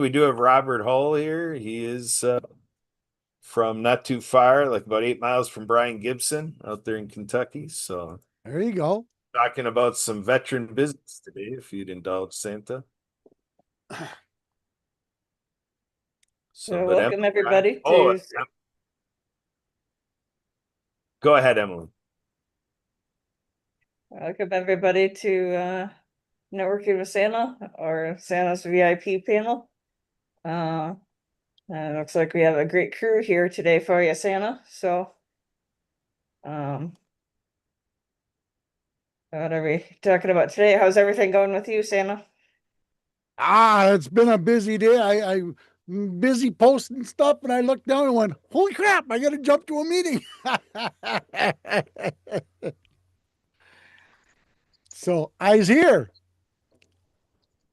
We do have Robert Hull here. He is from not too far, like about 8 miles from Brian Gibson out there in Kentucky. So, There you go. talking about some veteran business today, if you'd indulge Santa. So, So but Emily, welcome everybody oh, to go ahead, Emily. Networking with Santa or Santa's VIP panel. Uh, and it looks like we have a great crew here today for you, Santa. So, um, what are we talking about today? How's everything going with you, Santa? It's been a busy day. I'm busy posting stuff, and I looked down and went, "Holy crap! I got to jump to a meeting." So I's here.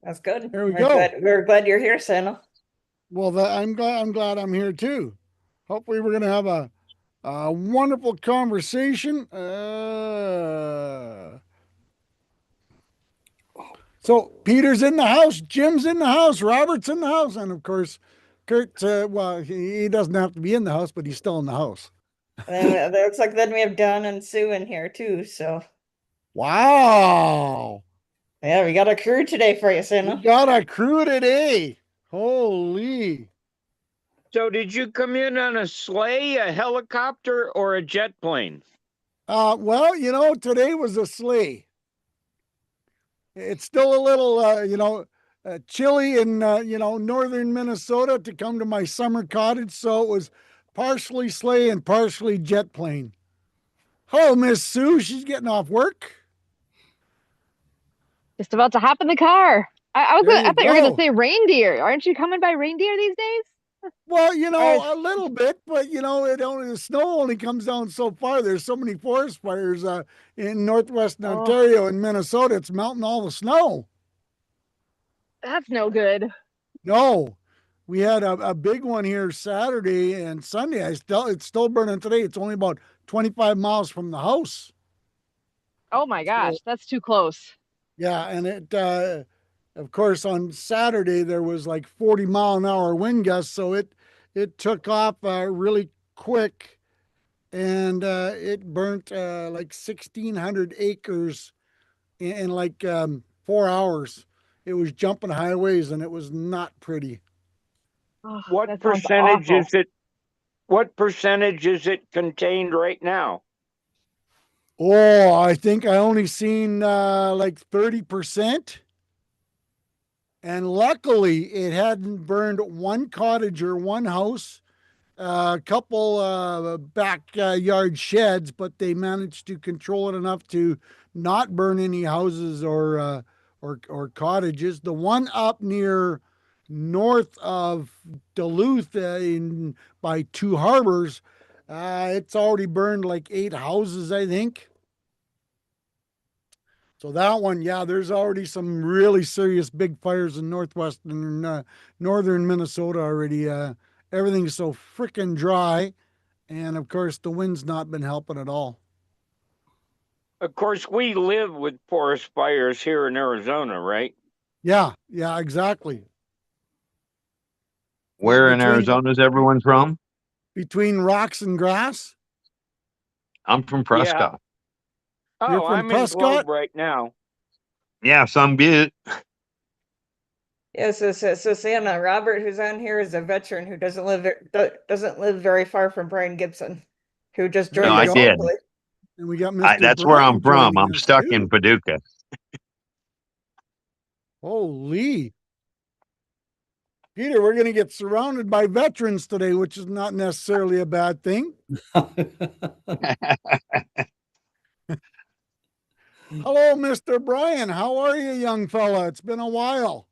That's good. There we go. We're glad you're here, Santa. Well, I'm glad I'm here too. Hopefully, we're gonna have a wonderful conversation. So Peter's in the house, Jim's in the house, Robert's in the house, and of course, Kurt. Well, he doesn't have to be in the house, but he's still in the house. And it looks like then we have Don and Sue in here too. So Wow. yeah, we got a crew today for you, We Santa. got a crew today. Holy. So did you come in on a sleigh, a helicopter, or a jet plane? Well, today was a sleigh. It's still a little, chilly in, northern Minnesota to come to my summer cottage. So it was partially sleigh and partially jet plane. Hello, Miss Sue. She's getting off work. Just about to hop in the car. There you I thought you were gonna go. say reindeer. Aren't you coming by reindeer these days? Well, Or a little bit, but the snow only comes down so far. There's so many forest fires in northwestern oh, Ontario and Minnesota. It's melting all the snow. that's no good. No, we had a big one here Saturday and Sunday. It's still burning today. It's only about 25 miles from the house. Oh my gosh, So that's too close. yeah, and of course, on Saturday there was like 40-mile-an-hour wind gusts, so it took off really quick, and it burnt like 1,600 acres in like 4 hours. It was jumping highways, and it was not pretty. Oh, What that sounds percentage awful. is it? What percentage is it contained right now? Oh, I think I only seen like 30%. And luckily, it hadn't burned one cottage or one house, a couple backyard sheds, but they managed to control it enough to not burn any houses or cottages. The one up near north of Duluth in by Two Harbors, it's already burned like 8 houses, I think. So that one, yeah, there's already some really serious big fires in northwestern northern Minnesota already. Everything's so freaking dry, and of course the wind's not been helping at all. Of course, we live with forest fires here in Arizona, right? Yeah, yeah, exactly. Where in Between Arizona is everyone from? between rocks and grass. I'm from Yeah. Prescott. You're Oh, from I'm in Prescott. Globe right now. Yeah, some get Yeah, so Santa, Robert, who's on here, is a veteran who doesn't live very far from Brian Gibson, who just There No, joined you I us go. did. locally. And we got Mr. That's where I'm Brian from. joining I'm us stuck in too. Paducah. Holy Peter, we're going to get surrounded by veterans today, which is not necessarily a bad thing. Hello, Mr. Brian. How are you, young fella? It's been a while.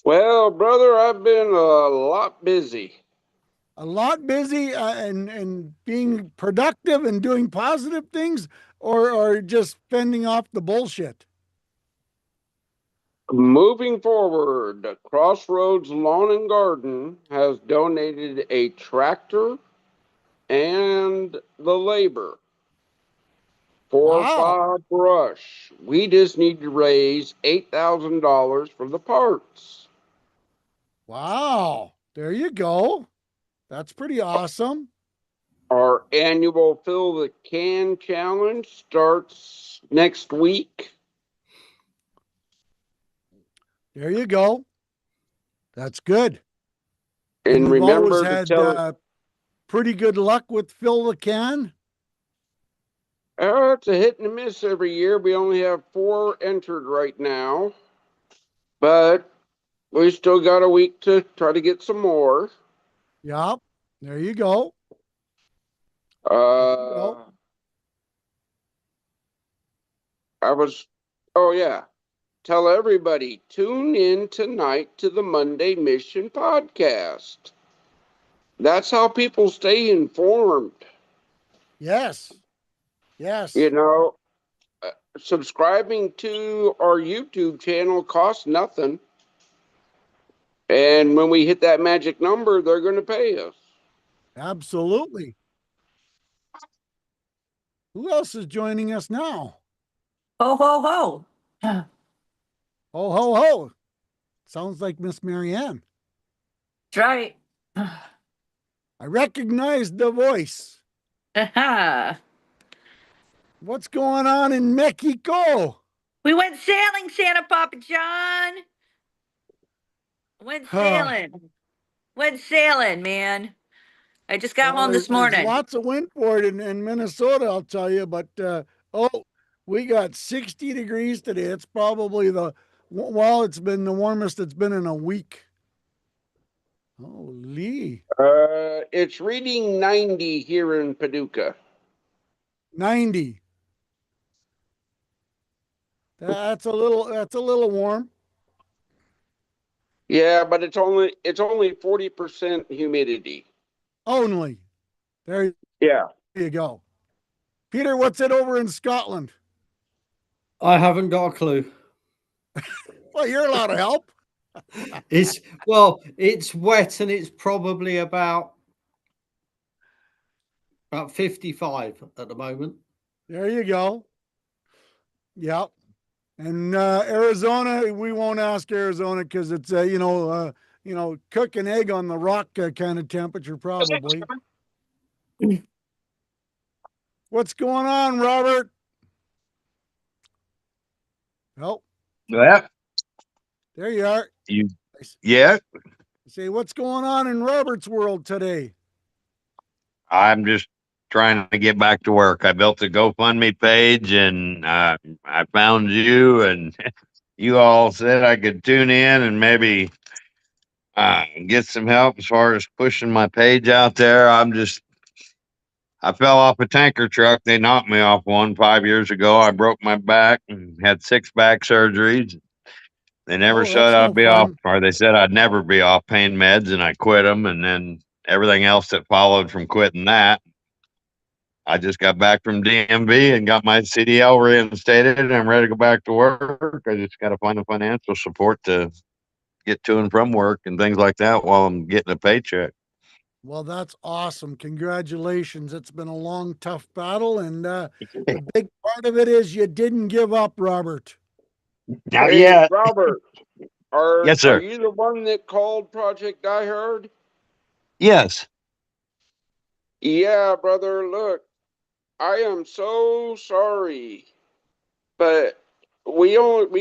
Well, brother, I've been a lot busy. A lot busy and being productive and doing positive things, or just fending off the bullshit. Moving forward, Crossroads Lawn and Garden has donated a tractor and the labor for Wow. fire brush. We just need to raise $8,000 for the parts. Wow. There you go. That's pretty awesome. Our annual Fill the Can challenge starts next week. There you go. That's good. And you've always remember to had tell pretty good luck with Fill the Can. it's a hit and a miss every year. We only have 4 entered right now, but we still got a week to try to get some more. Yep. There you go. Uh, oh yeah. Tell everybody, tune in tonight to the Monday Mission podcast. That's how people stay informed. Yes. Yes. You know, subscribing to our YouTube channel costs nothing. And when we hit that magic number, they're going to pay us. Absolutely. Who else is joining us now? Ho, ho, ho. Ho, ho, ho. Sounds like Miss Marianne. That's right. I recognize the voice. Aha. What's going on in Mexico? We went sailing, Santa Papa John. Went sailing. Went sailing, man. I just got home this There's morning. lots of wind for it in Minnesota, I'll tell you. But we got 60 degrees today. It's probably it's been the warmest it's been in a week. Holy. It's reading 90 here in Paducah. 90. That's a little warm. Yeah, but it's only 40% humidity. Only. There Yeah. you go. Peter, what's it over in Scotland? I haven't got a clue. Well, you're allowed to help. It's wet and it's probably about 55 at the moment. There you go. Yep. And Arizona, we won't ask Arizona because it's cook an egg on the rock kind of temperature probably. What's going on, Robert? Oh, Yeah. there you are. Yeah. Say, what's going on in Robert's world today? I'm just trying to get back to work. I built a GoFundMe page and I found you, and you all said I could tune in and maybe get some help as far as pushing my page out there. I fell off a tanker truck. They knocked me off one 5 years ago. I broke my back and had 6 back surgeries. They never Oh, said that's no I'd be off, fun. or they said I'd never be off pain meds, and I quit them. And then everything else that followed from quitting that, I just got back from DMV and got my CDL reinstated, and I'm ready to go back to work. I just got to find the financial support to get to and from work and things like that while I'm getting a paycheck. Well, that's awesome. Congratulations. It's been a long, tough battle. And the big part of it is you didn't give up, Robert. Not Hey, yet. Robert, Yes, are sir. you the one that called Project Die Hard? Yes. Yeah, brother. Look, I am so sorry, but we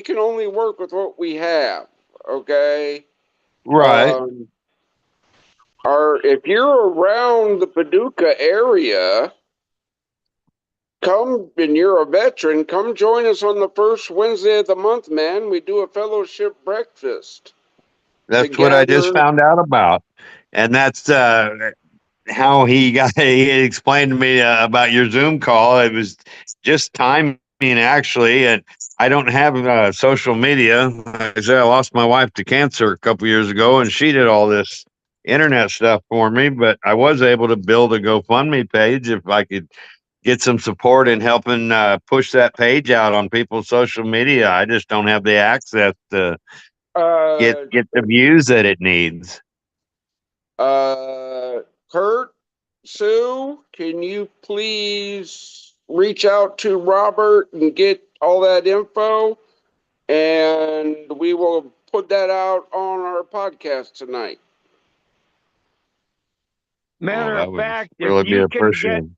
can only work with what we have. Okay. Right. If you're around the Paducah area, and you're a veteran, come join us on the first Wednesday of the month, man. We do a fellowship breakfast. That's what I just Together. found out about. And that's how he explained to me about your Zoom call. It was just timing, actually. And I don't have social media. Like I said, I lost my wife to cancer a couple years ago, and she did all this internet stuff for me. But I was able to build a GoFundMe page if I could get some support in helping push that page out on people's social media. I just don't have the access to get the views that it needs. Kurt, Sue, can you please reach out to Robert and get all that info? And we will put that out on our podcast tonight. Matter that of would fact, really be appreciated.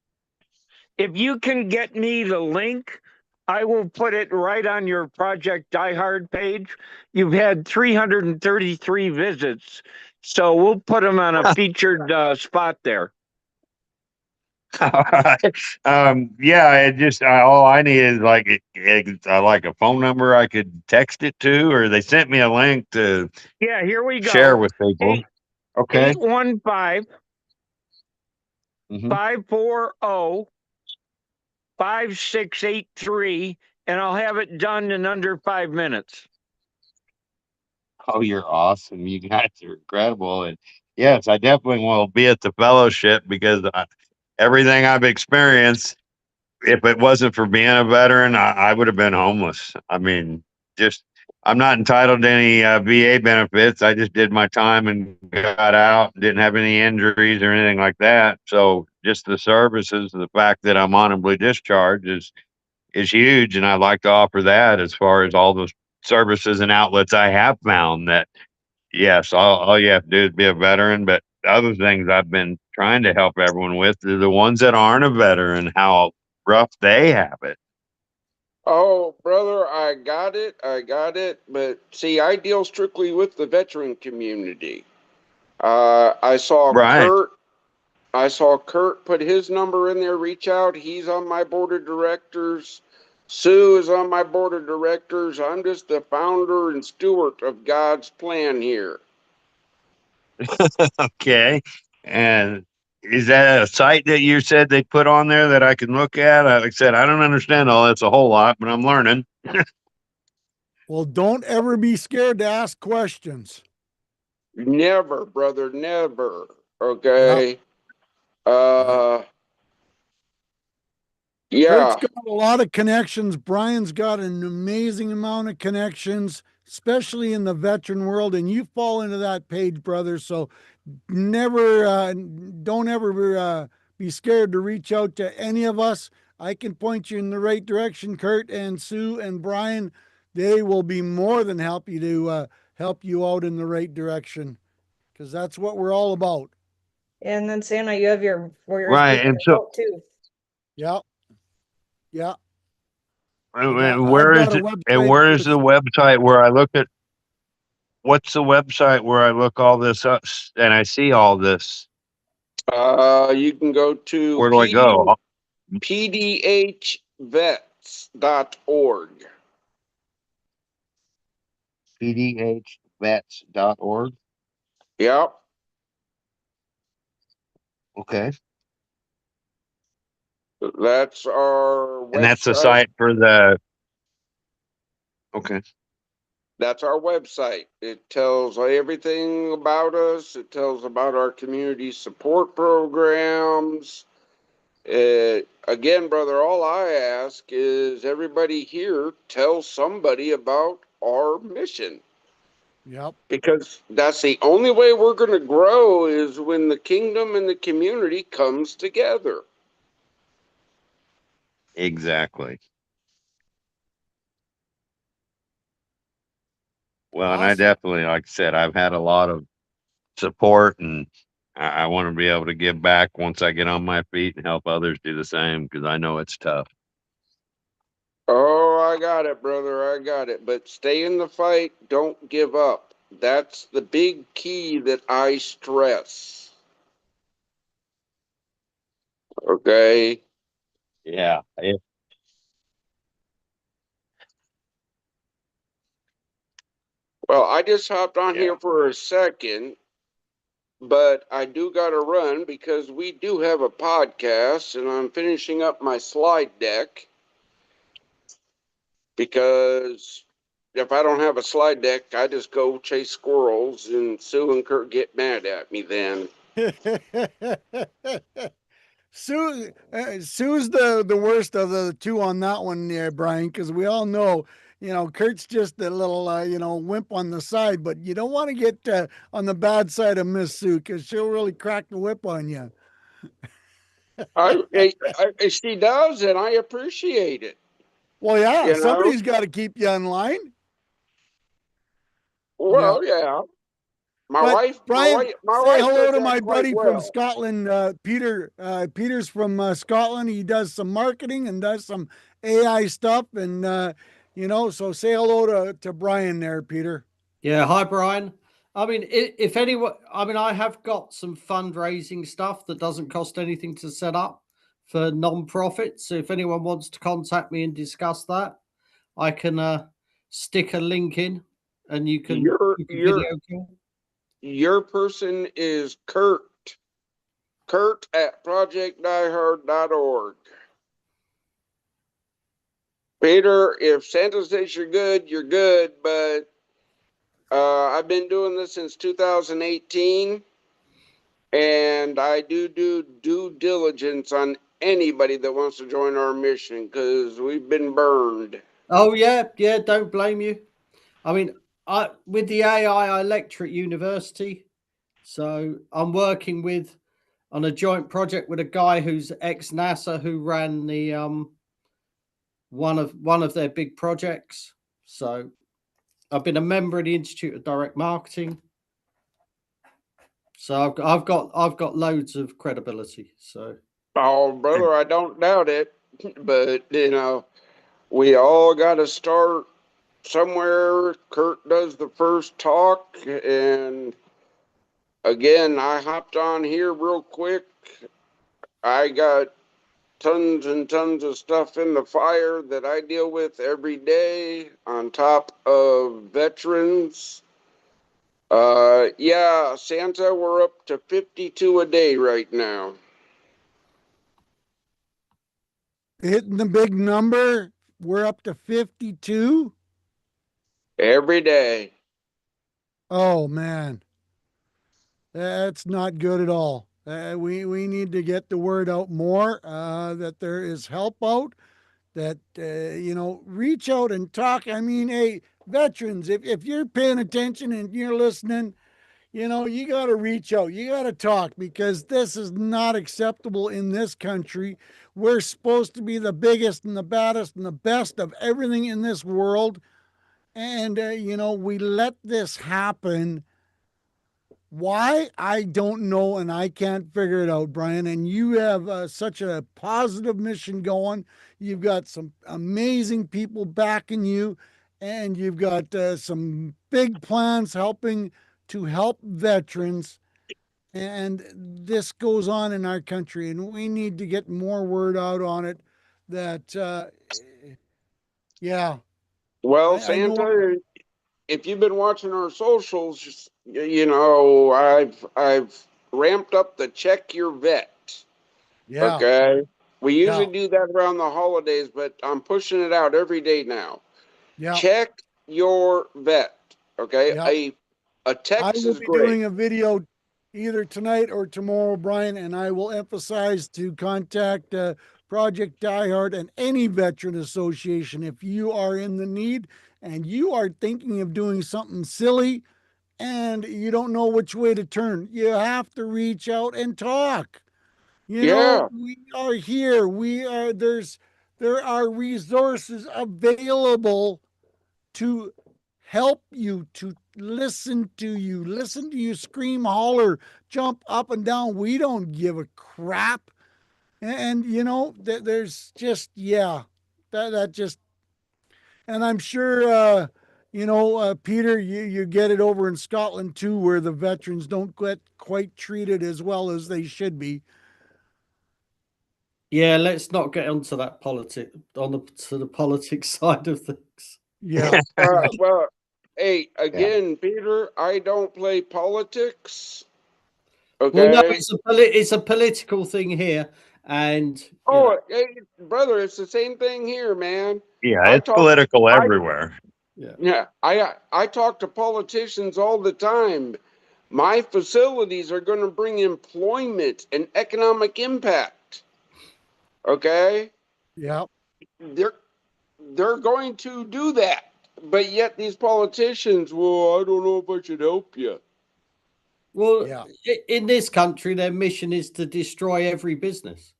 if you can get me the link, I will put it right on your Project Die Hard page. You've had 333 visits, so we'll put them on a featured spot there. All right. Yeah, it just all I need is like like a phone number I could text it to, or they sent me a link to Yeah, here we share go. with people. Okay. 815 Mhm. 540 5683, and I'll have it done in under 5 minutes. Oh, you're awesome. You guys are incredible. And yes, I definitely will be at the fellowship because everything I've experienced, if it wasn't for being a veteran, I would have been homeless. I mean, just I'm not entitled to any VA benefits. I just did my time and got out. Didn't have any injuries or anything like that. So just the services, the fact that I'm honorably discharged is huge, and I'd like to offer that as far as all those services and outlets I have found that yes, all you have to do is be a veteran. But the other things I've been trying to help everyone with are the ones that aren't a veteran, how rough they have it. Oh, brother, I got it. I got it. But see, I deal strictly with the veteran community. I saw Right. Kurt. I saw Kurt put his number in there. Reach out. He's on my board of directors. Sue is on my board of directors. I'm just the founder and steward of God's plan here. Okay. And is that a site that you said they put on there that I can look at? Like I said, I don't understand all that's a whole lot, but I'm learning. Well, don't ever be scared to ask questions. Never, brother, never. Yep. Okay. Yeah. Kurt's got a lot of connections. Brian's got an amazing amount of connections, especially in the veteran world. And you fall into that page, brother. So don't ever be scared to reach out to any of us. I can point you in the right direction. Kurt and Sue and Brian, they will be more than happy to help you out in the right direction, because that's what we're all about. And then Santa, you have where you're Right. speaking And so, about too. Yeah. Yeah. and I've where got is a it? And website. where is the website where I look at what's the website where I look all this up and I see all this? You can go to Where do I go? pdhvets.org. pdhvets.org. Yep. Okay. That's our website. And that's the site for the. Okay. That's our website. It tells everything about us. It tells about our community support programs. Again, brother, all I ask is everybody here tell somebody about our mission. Yep. Because that's the only way we're going to grow is when the kingdom and the community comes together. Exactly. Well, and I Awesome. definitely, like I said, I've had a lot of support, and I want to be able to give back once I get on my feet and help others do the same because I know it's tough. Oh, I got it, brother. I got it. But stay in the fight. Don't give up. That's the big key that I stress. Okay. Yeah. Well, I just hopped on Yeah. here for a second, but I do got to run because we do have a podcast and I'm finishing up my slide deck. Because if I don't have a slide deck, I just go chase squirrels and Sue and Kurt get mad at me then. Sue's the worst of the two on that one there, Brian, because we all know, Kurt's just a little, wimp on the side, but you don't want to get on the bad side of Miss Sue because she'll really crack the whip on you. She does, and I appreciate it. Well, yeah, You know? somebody's got to keep you in line. Well, yeah. But Brian, My say wife hello does to that my quite buddy from well. Scotland, Peter. Peter's from Scotland. He does some marketing and does some AI stuff, and so say hello to Brian there, Peter. Yeah, hi Brian. I mean, if anyone, I mean, I have got some fundraising stuff that doesn't cost anything to set up for non-profits. So if anyone wants to contact me and discuss that, I can stick a link in, and you can Your book a your video call. your person is Kurt. Kurt at projectdiehard.org. Peter, if Santa says you're good, but I've been doing this since 2018, and I do due diligence on anybody that wants to join our mission because we've been burned. Oh yeah, yeah. Don't blame you. I mean, I with the AI, I lecture at university, so I'm working with on a joint project with a guy who's ex NASA who ran the one of their big projects. So I've been a member of the Institute of Direct Marketing. So I've got loads of credibility. So Oh, brother, I don't doubt it, but we all got to start somewhere. Kurt does the first talk, and again, I hopped on here real quick. I got tons and tons of stuff in the fire that I deal with every day on top of veterans. Yeah, Santa, we're up to 52 a day right now. Hitting the big number. We're up to 52. Every day. Oh man, that's not good at all. We need to get the word out more that there is help out. That reach out and talk. I mean, hey, veterans, if you're paying attention and you're listening, you got to reach out. You got to talk because this is not acceptable in this country. We're supposed to be the biggest and the baddest and the best of everything in this world. And, we let this happen. Why? I don't know. And I can't figure it out, Brian. And you have such a positive mission going. You've got some amazing people backing you. And you've got some big plans to help veterans. And this goes on in our country. And we need to get more word out on it that, yeah, Well, I know. Santa, if you've been watching our socials, I've ramped up the check your vet. Yeah, Okay. We usually yeah, do that around the holidays, but I'm pushing it out every day now. yeah, Check your vet. Okay. yeah. A I text will is be great. doing a video either tonight or tomorrow, Brian, and I will emphasize to contact Project Diehard and any veteran association if you are in the need and you are thinking of doing something silly and you don't know which way to turn. You have to reach out and talk. Yeah. We are here. There are resources available to help you, to listen to you scream, holler, jump up and down. We don't give a crap. And there's just, yeah, that just, and I'm sure, Peter, you get it over in Scotland too, where the veterans don't get quite treated as well as they should be. yeah, let's not get onto that to the politics side of things. Yeah, yeah, Well, hey, again, Peter, I don't play politics. Well, no, Okay. it's a political thing here, and Oh, hey, brother, it's the same thing here, man. Yeah, I it's talk, political I, everywhere. yeah. yeah, I talk to politicians all the time. My facilities are going to bring employment and economic impact. Okay. yeah, They're, they're going to do that. But yet these politicians, well, I don't know if I should help you. Well, yeah. in this country, their mission is to destroy every business.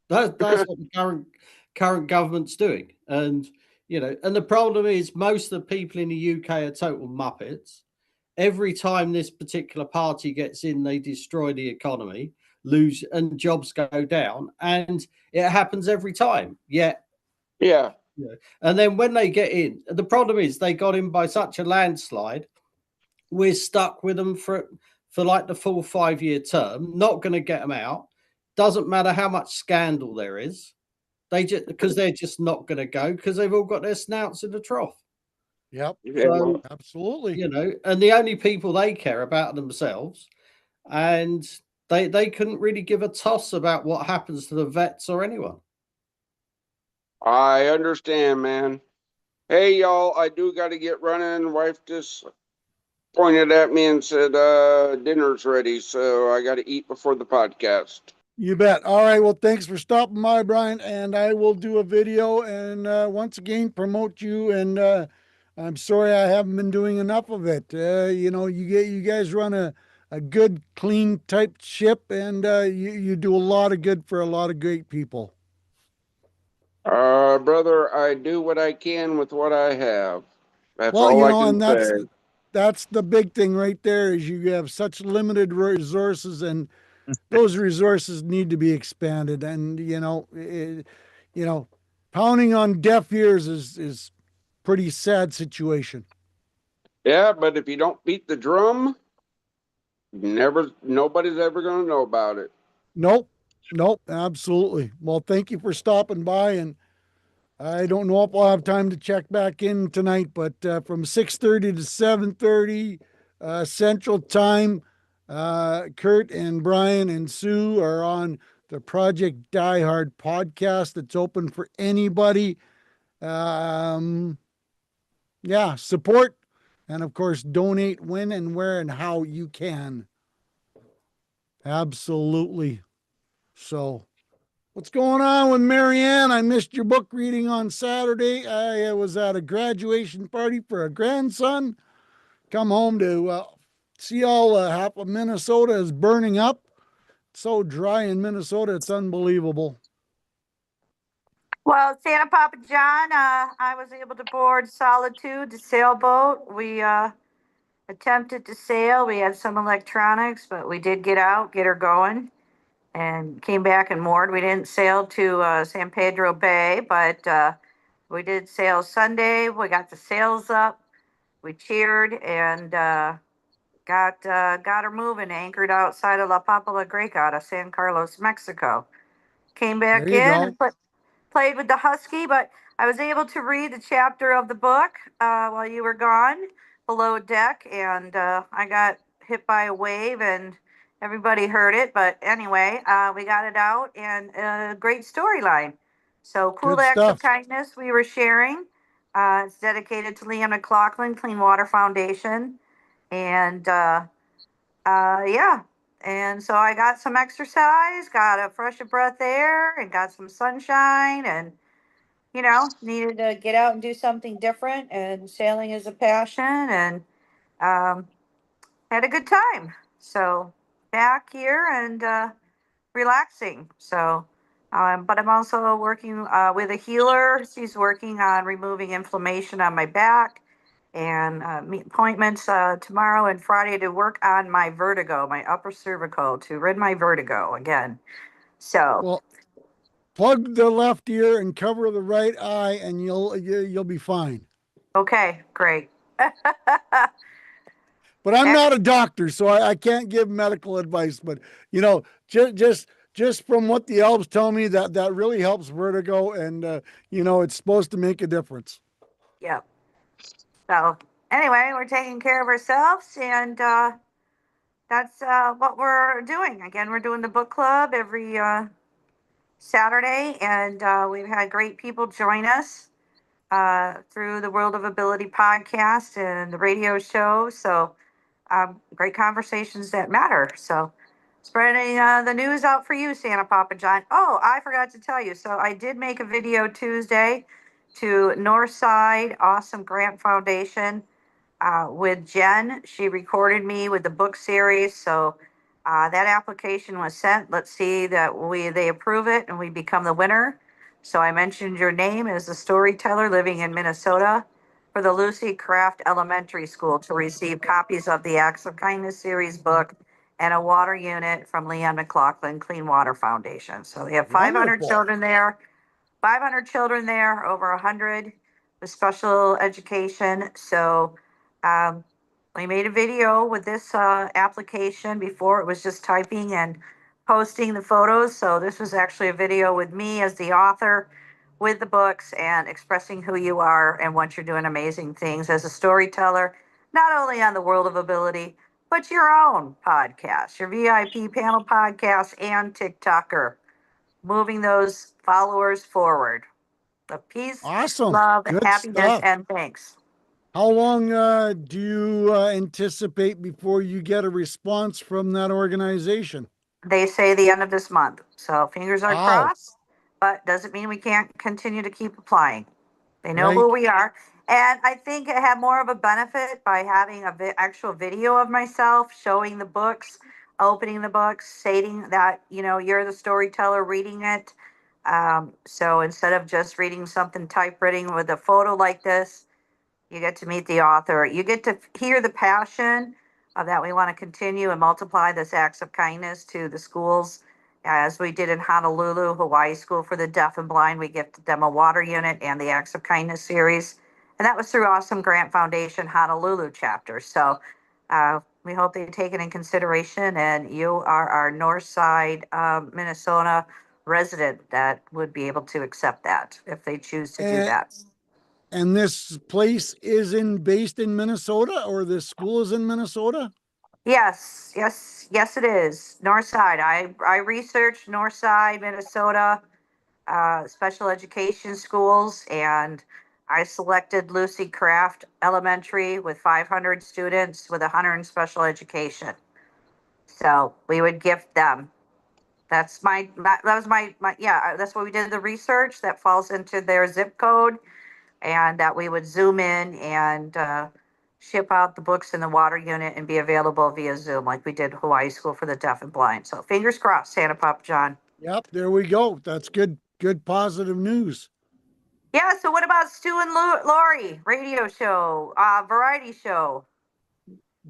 That's what the current government's doing, and And the problem is most of the people in the UK are total muppets. Every time this particular party gets in, they destroy the economy, lose, and jobs go down. And it happens every time. Yeah. And then when they get in, the problem is they got in by such a landslide. We're stuck with them for like the full 5-year term, not going to get them out. Doesn't matter how much scandal there is. Because they're just not going to go because they've all got their snouts in the trough. Yep. So, absolutely. And the only people they care about are themselves, and they couldn't really give a toss about what happens to the vets or anyone. I understand, man. Hey, y'all, I do got to get running. Wife just pointed at me and said, dinner's ready, so I got to eat before the podcast. You bet. All right. Well, thanks for stopping by, Brian. And I will do a video and once again promote you. And I'm sorry I haven't been doing enough of it. You guys run a good, clean type ship, and you do a lot of good for a lot of great people. Brother, I do what I can with what I have. That's Well, all I can and say. that's the big thing right there is you have such limited resources, and those resources need to be expanded. And pounding on deaf ears is pretty sad situation. Yeah, but if you don't beat the drum, nobody's ever going to know about it. Nope, absolutely. Well, thank you for stopping by, and I don't know if I'll have time to check back in tonight, but from 6:30 to 7:30 Central Time, Kurt and Brian and Sue are on the Project Die Hard podcast. It's open for anybody. Support and of course donate when and where and how you can. Absolutely. So what's going on with Marianne? I missed your book reading on Saturday. I was at a graduation party for a grandson. Come home to see all half of Minnesota is burning up. It's so dry in Minnesota, it's unbelievable. Well, Santa Papa John, I was able to board Solitude, the sailboat. We attempted to sail. We had some electronics, but we did get out, get her going, and came back and moored. We didn't sail to San Pedro Bay, but we did sail Sunday. We got the sails up. We cheered and got her moving. Anchored outside of La Papa La Greca out of San Carlos, Mexico. Came There back you in go. and played with the husky, but I was able to read the chapter of the book while you were gone below deck, and I got hit by a wave and everybody heard it. But anyway, we got it out, and a great storyline. So cool Good acts of stuff. kindness we were sharing. It's dedicated to Leanna McLaughlin Clean Water Foundation, and yeah. And so I got some exercise, got a fresh of breath air, and got some sunshine, and needed to get out and do something different. And sailing is a passion, and um, had a good time. So back here and relaxing. So, but I'm also working with a healer. She's working on removing inflammation on my back, and appointments tomorrow and Friday to work on my vertigo, my upper cervical, to rid my vertigo again. So, Well, plug the left ear and cover the right eye, and you'll be fine. okay, great. But I'm not a doctor, so I can't give medical advice. But just from what the elves tell me, that really helps vertigo, and it's supposed to make a difference. Yeah. So anyway, we're taking care of ourselves, and that's what we're doing. Again, we're doing the book club every Saturday, and we've had great people join us through the World of Ability podcast and the radio show. So great conversations that matter. So spreading the news out for you, Santa Papa John. Oh, I forgot to tell you. So I did make a video Tuesday to Northside Awesome Grant Foundation with Jen. She recorded me with the book series. So that application was sent. Let's see that they approve it and we become the winner. So I mentioned your name as a storyteller living in Minnesota for the Lucy Craft Elementary School to receive copies of the Acts of Kindness series book and a water unit from Leanne McLaughlin Clean Water Foundation. So they have 500 Wonderful. children there, 500 children there, over 100 with special education. So we made a video with this application. Before it was just typing and posting the photos. So this was actually a video with me as the author with the books and expressing who you are and what you're doing amazing things as a storyteller, not only on the World of Ability, but your own podcast, your VIP panel podcast and TikToker, moving those followers forward. The peace, Awesome. love, Good happiness, stuff. and thanks. How long do you anticipate before you get a response from that organization? They say the end of this month. So fingers are Wow. crossed, but doesn't mean we can't continue to keep applying. They know who Right. we are. And I think it had more of a benefit by having a actual video of myself showing the books, opening the books, stating that, you know, you're the storyteller reading it. So instead of just reading something typewritten with a photo like this, you get to meet the author. You get to hear the passion that we want to continue and multiply this acts of kindness to the schools. As we did in Honolulu, Hawaii School for the Deaf and Blind, we gifted them a water unit and the Acts of Kindness series. And that was through Awesome Grant Foundation Honolulu chapter. So we hope they take it in consideration. And you are our North Side Minnesota resident that would be able to accept that if they choose to do And, that. and this place is based in Minnesota, or this school is in Minnesota? Yes, it is. North Side. I researched North Side, Minnesota, special education schools, and I selected Lucy Craft Elementary with 500 students with 100 in special education. So we would gift them. That's that was my yeah, that's what we did the research that falls into their zip code, and that we would zoom in and ship out the books in the water unit and be available via Zoom, like we did Hawaii School for the Deaf and Blind. So fingers crossed, Santa Papa John. Yep, there we go. That's good positive news. Yeah. So what about Stu and Lori radio show, variety show?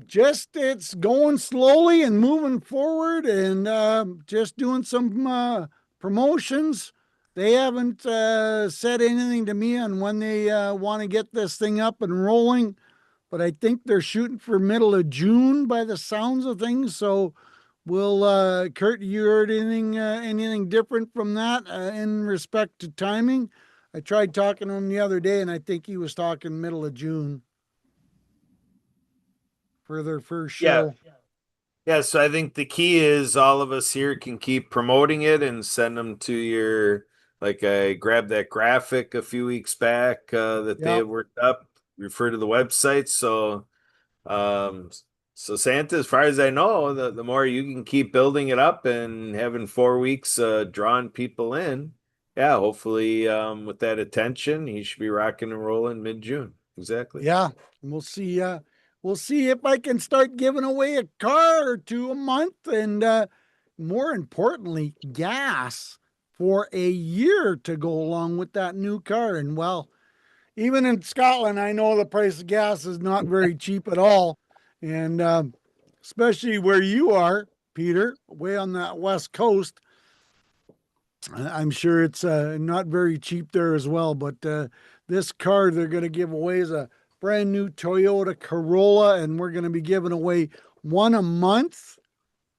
Just it's going slowly and moving forward, and just doing some promotions. They haven't said anything to me on when they want to get this thing up and rolling, but I think they're shooting for middle of June by the sounds of things. So will Kurt, you heard anything different from that in respect to timing? I tried talking to him the other day, and I think he was talking middle of June for their first Yeah. show. Yeah, so I think the key is all of us here can keep promoting it and send them to your, like I grabbed that graphic a few weeks back that they Yep. had worked up, refer to the website. Um, so Santa, as far as I know, the more you can keep building it up and having 4 weeks drawing people in, yeah, hopefully with that attention, he should be rocking and rolling mid-June. Exactly. Yeah, we'll see. We'll see if I can start giving away a car or two a month, and more importantly, gas for a year to go along with that new car. And well, even in Scotland, I know the price of gas is not very cheap at all, and especially where you are, Peter, way on that west coast. I'm sure it's not very cheap there as well, but this car they're going to give away is a brand new Toyota Corolla, and we're going to be giving away one a month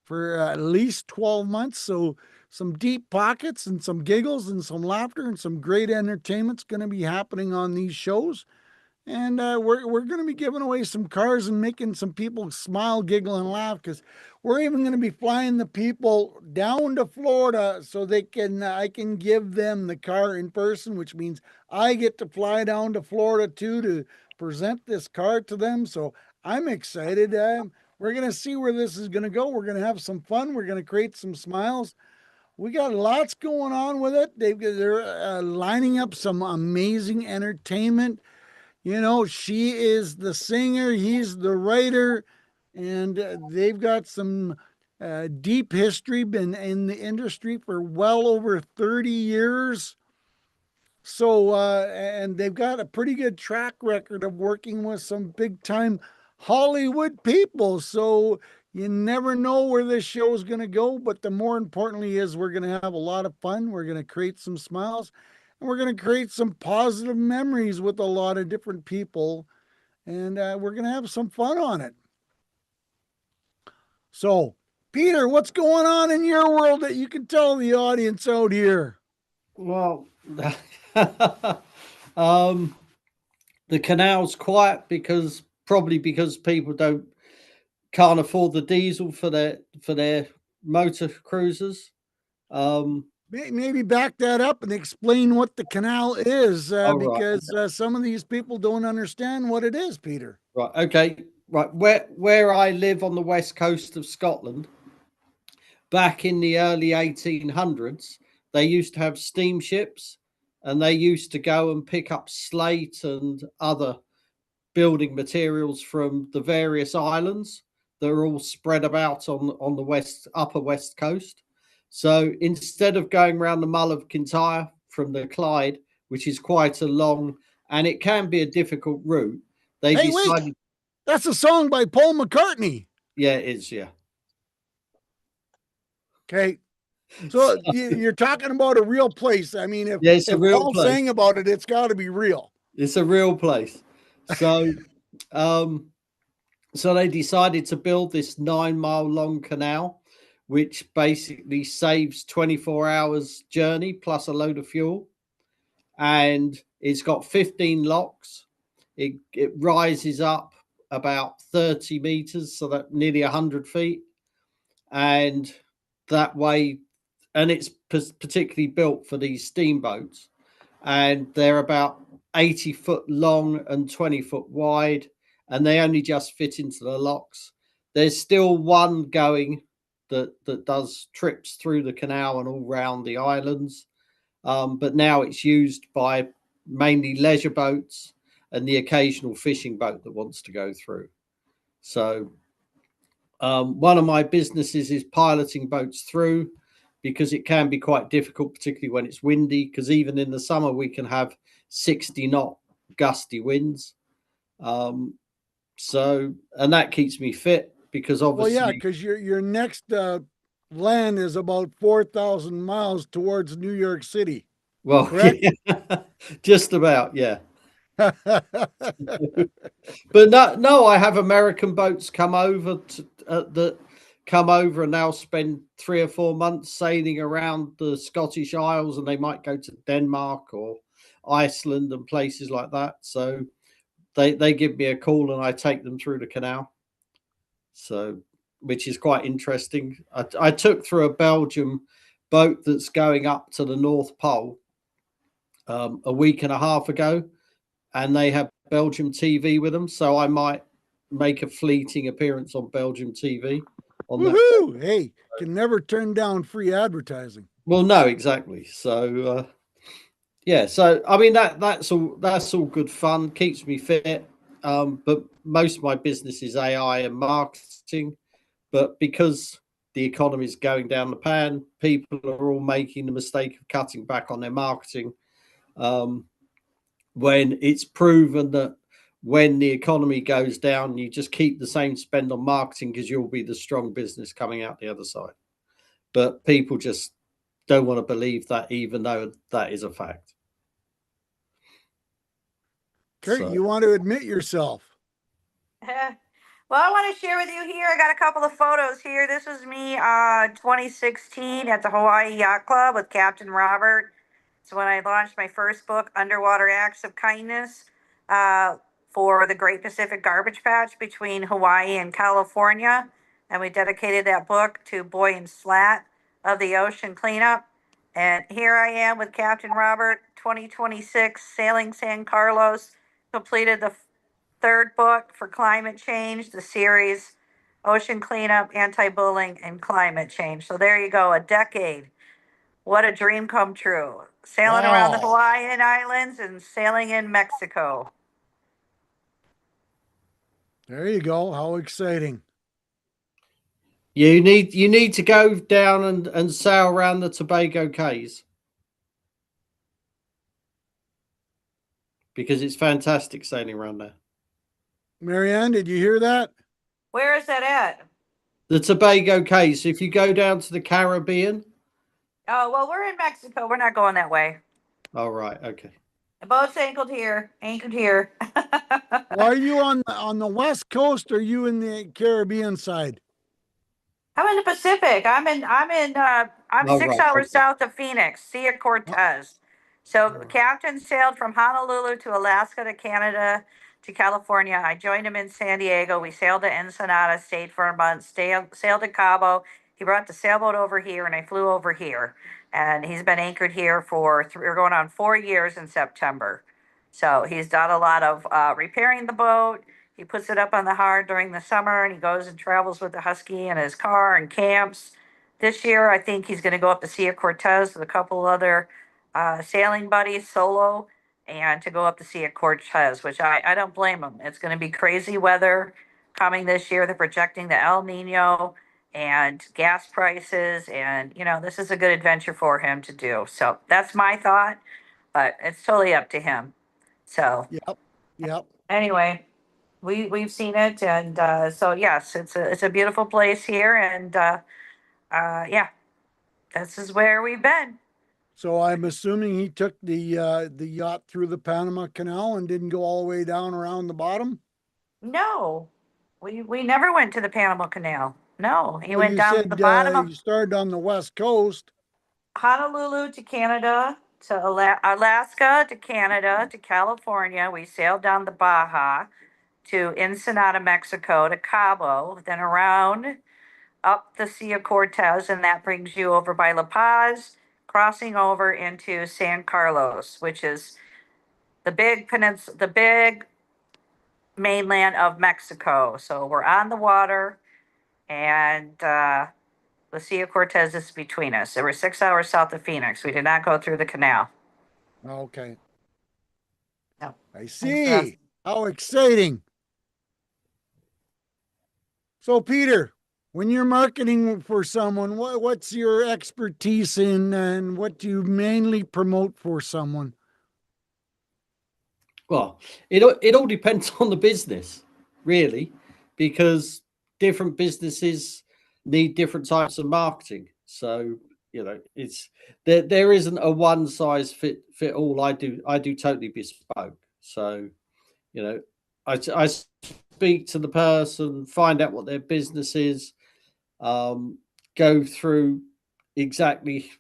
for at least 12 months. So some deep pockets and some giggles and some laughter and some great entertainment's going to be happening on these shows. And we're going to be giving away some cars and making some people smile, giggle, and laugh, because we're even going to be flying the people down to Florida so they can I can give them the car in person, which means I get to fly down to Florida too to present this car to them. So I'm excited. We're going to see where this is going to go. We're going to have some fun. We're going to create some smiles. We got lots going on with it. They're lining up some amazing entertainment. You know, she is the singer, he's the writer, and they've got some deep history, been in the industry for well over 30 years. So, and they've got a pretty good track record of working with some big time Hollywood people. So you never know where this show is going to go. But the more importantly is we're going to have a lot of fun. We're going to create some smiles and we're going to create some positive memories with a lot of different people. And we're going to have some fun on it. So, Peter, what's going on in your world that you can tell the audience out here? Well, um, the canal's quiet because probably because people can't afford the diesel for their motor cruisers. Maybe back that up and explain what the canal is, All right, because some of these people don't understand what it is, Peter. right, okay, right. Where I live on the west coast of Scotland, back in the early 1800s, they used to have steamships, and they used to go and pick up slate and other building materials from the various islands that are all spread about on the upper west coast. So instead of going around the Mull of Kintyre from the Clyde, which is quite a long and it can be a difficult route, they Hey, wait, decided. that's a song by Paul McCartney. Yeah, it is. Yeah. Okay. So you're talking about a real place. I mean, Yeah, it's a if real Paul place. sang about it, it's got to be real. It's a real place. So, um, so they decided to build this 9 mile long canal, which basically saves 24 hours journey plus a load of fuel. And it's got 15 locks. It rises up about 30 meters, so that nearly 100 feet. And that way, and it's particularly built for these steamboats. And they're about 80 foot long and 20 foot wide, and they only just fit into the locks. There's still one going that does trips through the canal and all round the islands, but now it's used by mainly leisure boats and the occasional fishing boat that wants to go through. So one of my businesses is piloting boats through, because it can be quite difficult, particularly when it's windy, because even in the summer we can have 60 knot gusty winds. So, and that keeps me fit because Well, yeah, obviously, because your next land is about 4,000 miles towards New York City, well, correct? yeah, just about, yeah. But no, I have American boats come over that come over and now spend 3 or 4 months sailing around the Scottish Isles, and they might go to Denmark or Iceland and places like that. So they give me a call and I take them through the canal. So, which is quite interesting. I took through a Belgium boat that's going up to the North Pole a week and a half ago, and they have Belgium TV with them. So I might make a fleeting appearance on Belgium TV on that. Woohoo! Hey, can never turn down free advertising. Well, no, exactly. So yeah, so I mean that's all good fun, keeps me fit. But most of my business is AI and marketing. But because the economy is going down the pan, people are all making the mistake of cutting back on their marketing. When it's proven that when the economy goes down, you just keep the same spend on marketing because you'll be the strong business coming out the other side. But people just don't want to believe that, even though that is a fact. Kurt, So, you want to admit yourself? Well, I want to share with you here. I got a couple of photos here. This is me 2016 at the Hawaii Yacht Club with Captain Robert. It's when I launched my first book, Underwater Acts of Kindness, uh, for the Great Pacific Garbage Patch between Hawaii and California. And we dedicated that book to Boy and Slat of the ocean cleanup. And here I am with Captain Robert, 2026, sailing San Carlos, completed the third book for climate change, the series Ocean Cleanup, Anti-Bullying, and Climate Change. So there you go, a decade. What a dream come true. Sailing around the Wow. Hawaiian Islands and sailing in Mexico. There you go. How exciting. you need to go down and sail around the Tobago Cays. because it's fantastic sailing around there. Marianne, did you hear that? Where is that at? The Tobago Cays. If you go down to the Caribbean. Oh, well, we're in Mexico. We're not going that way. Oh, right. Okay. The boat's anchored here. Anchored here. Well, are you on the West Coast or are you in the Caribbean side? I'm in the Pacific. I'm Oh, 6 hours right. south of Phoenix, Sea Cortez. So Captain sailed from Honolulu to Alaska to Canada to California. I joined him in San Diego. We sailed to Ensenada, stayed for a month, sailed to Cabo. He brought the sailboat over here and I flew over here. And he's been anchored here for we're going on 4 years in September. So he's done a lot of repairing the boat. He puts it up on the hard during the summer and he goes and travels with the Husky in his car and camps. This year, I think he's going to go up to Sea Cortez with a couple other sailing buddies solo and to go up to Sea Cortez, which I don't blame him. It's going to be crazy weather coming this year. They're projecting the El Nino and gas prices. And, you know, this is a good adventure for him to do. So that's my thought, but it's totally up to him. So, Yep. anyway, we've seen it, and so yes, it's a beautiful place here, and yeah, this is where we've been. So I'm assuming he took the yacht through the Panama Canal and didn't go all the way down around the bottom. No, we never went to the Panama Canal. No, he Well, went you down said the bottom of you started on the West Coast. Honolulu to Canada to Alaska to Canada to California. We sailed down the Baja to Ensenada, Mexico to Cabo, then around up the Sea of Cortez, and that brings you over by La Paz, crossing over into San Carlos, which is the big the big mainland of Mexico. So we're on the water, and the Sea of Cortez is between us. So we're 6 hours south of Phoenix. We did not go through the canal. Okay. No. I see. How exciting. So, Peter, when you're marketing for someone, what's your expertise in and what do you mainly promote for someone? Well, it all depends on the business, really, because different businesses need different types of marketing. So, you know, it's there isn't a one size fit all. I do totally bespoke. So, you know, I speak to the person, find out what their business is, go through exactly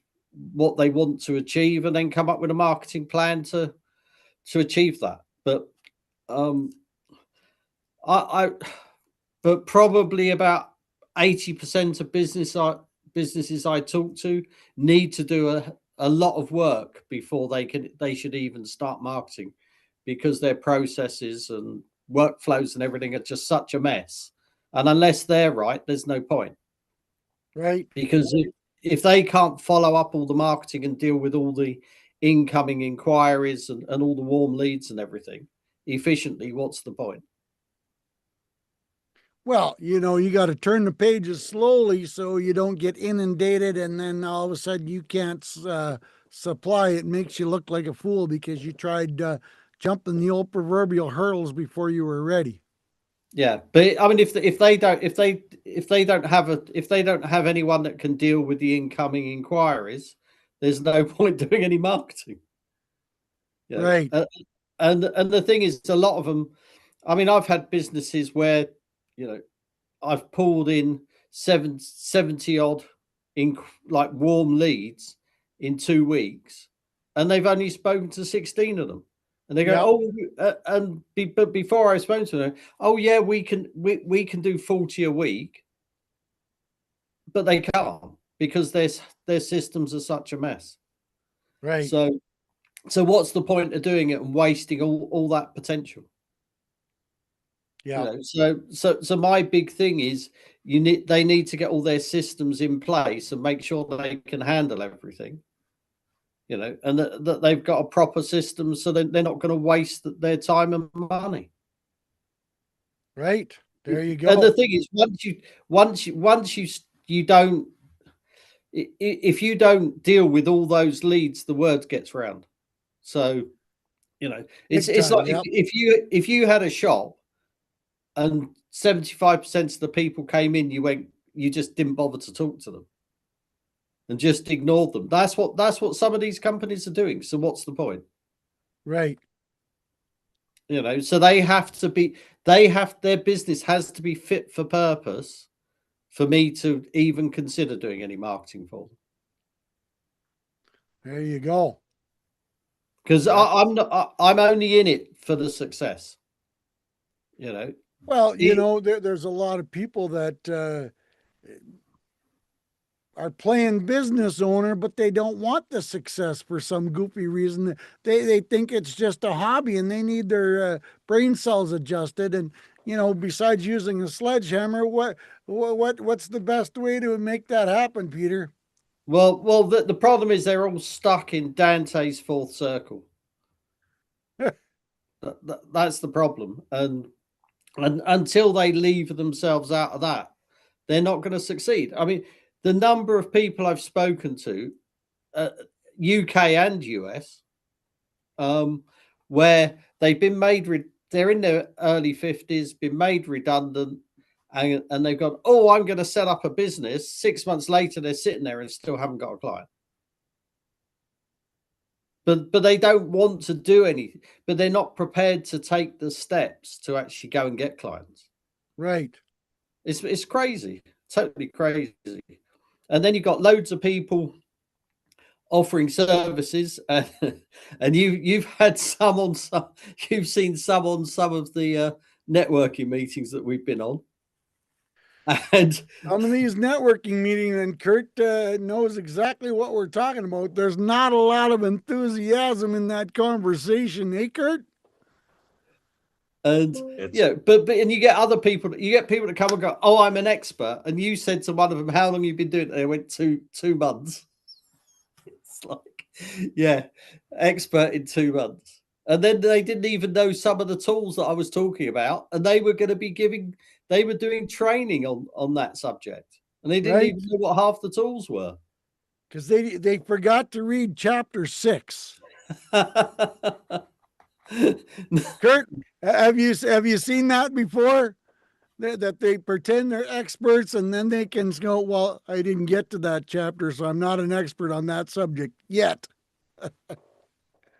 what they want to achieve, and then come up with a marketing plan to achieve that. But but probably about 80% of businesses I talk to need to do a lot of work before they should even start marketing, because their processes and workflows and everything are just such a mess. And unless they're right, there's no point. Right. Because if they can't follow up all the marketing and deal with all the incoming inquiries and all the warm leads and everything efficiently, what's the point? Well, you know, you got to turn the pages slowly so you don't get inundated and then all of a sudden you can't supply. It makes you look like a fool because you tried jumping the old proverbial hurdles before you were ready. Yeah, but I mean, if they don't have anyone that can deal with the incoming inquiries, there's no point doing any marketing. You know? Right. And the thing is, a lot of them. I mean, I've had businesses where, you know, I've pulled in 70 odd in like warm leads in 2 weeks, and they've only spoken to 16 of them. And they go, but before I spoke to them, oh yeah, we can do 40 a week, but they can't because their systems are such a mess. Right. So what's the point of doing it and wasting all that potential? Yeah. You know, so my big thing is they need to get all their systems in place and make sure that they can handle everything. You know, and that they've got a proper system, so they're not going to waste their time and money. Right. There you go. And the thing is, once you don't, if you don't deal with all those leads, the word gets round. So, You know, Big it's time. like Yep. if you had a shop and 75% of the people came in, you just didn't bother to talk to them and just ignored them. That's what some of these companies are doing. So what's the point? Right. You know, so their business has to be fit for purpose for me to even consider doing any marketing for them. There you go. Because I'm only in it for the success. You know. Well, you know, there's a lot of people that are playing business owner, but they don't want the success for some goofy reason. They think it's just a hobby and they need their brain cells adjusted. And you know, besides using a sledgehammer, what's the best way to make that happen, Peter? Well, the problem is they're all stuck in Dante's fourth circle. That's the problem, and until they leave themselves out of that, they're not going to succeed. I mean, the number of people I've spoken to, UK and US, where they've been they're in their early 50s, been made redundant, and they've gone, oh, I'm going to set up a business. 6 months later, they're sitting there and still haven't got a client. But they don't want to do anything, but they're not prepared to take the steps to actually go and get clients. Right. It's crazy, totally crazy. And then you've got loads of people offering services, and you've had you've seen some on some of the networking meetings that we've been on. And some of these networking meetings, and Kurt knows exactly what we're talking about. There's not a lot of enthusiasm in that conversation, eh, Kurt? And yeah, but and you get other people. You get people that come and go, "Oh, I'm an expert." And you said to one of them, "How long have you been doing it?" They went 2 months. It's like, yeah, expert in 2 months. And then they didn't even know some of the tools that I was talking about, and they were going to be they were doing training on that subject, and they didn't even know what half the tools were because they forgot to read chapter 6. Kurt, have you seen that before? That they pretend they're experts and then they can go, well, I didn't get to that chapter, so I'm not an expert on that subject yet.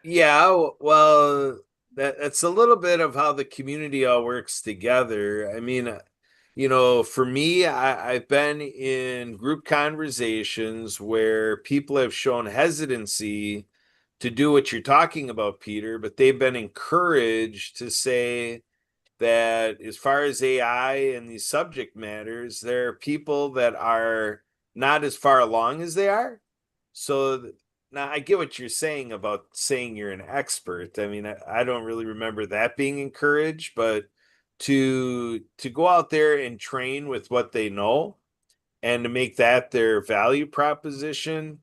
Yeah, well, that's a little bit of how the community all works together. I mean, you know, for me, I've been in group conversations where people have shown hesitancy to do what you're talking about, Peter, but they've been encouraged to say that as far as AI and these subject matters, there are people that are not as far along as they are. So now I get what you're saying about saying you're an expert. I mean, I don't really remember that being encouraged, but to go out there and train with what they know and to make that their value proposition,